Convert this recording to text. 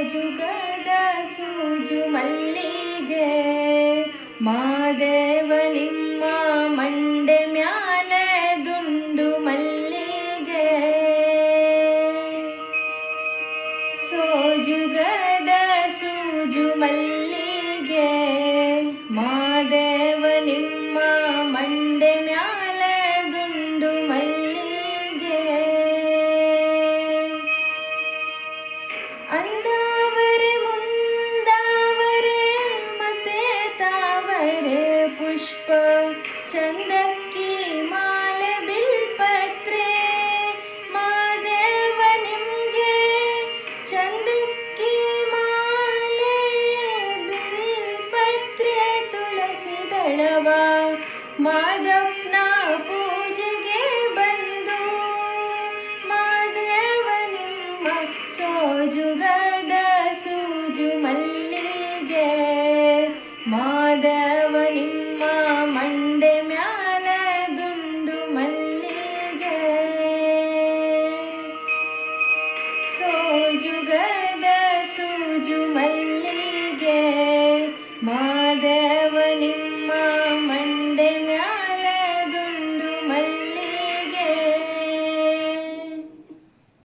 ಸೋಜುಗದ ಸೂಜು ಮಲ್ಲಿಗೆ ಮಾದೇವ ನಿಮ್ಮ ಮಂಡೆ ಮ್ಯಾಲೆ ದುಂಡು ಮಲ್ಲಿಗೆ ಸೋಜುಗದ ಸೂಜು ಮಲ್ಲಿಗೆ ಮಾದೇವ ನಿಮ್ಮ ಮಂಡೆ ಮ್ಯಾಲೆ ದುಂಡು ಮಲ್ಲಿಗೆ ಅಂದಾವರೆ ಮುಂದಾವರೆ ಮತ್ತೆ ತಾವರೆ ಪುಷ್ಪ ಚಂದಕ್ಕಿ ಮಾಲೆ ಬಿಲ್ಪತ್ರೆ ಮಾದೇವ ನಿಮ್ಗೆ ಚಂದಕ್ಕಿ ಮಾಲೆ ಬಿಲ್ಪತ್ರೆ ತುಳಸಿ ದಳವ ಮಾದಪ್ಪನ ಪೂಜೆಗೆ ಬಂದು ಮಾದೇವ ನಿಮ್ಮ ಸೋಜುಗದ ಸೂಜು ಮಲ್ಲಿಗೆ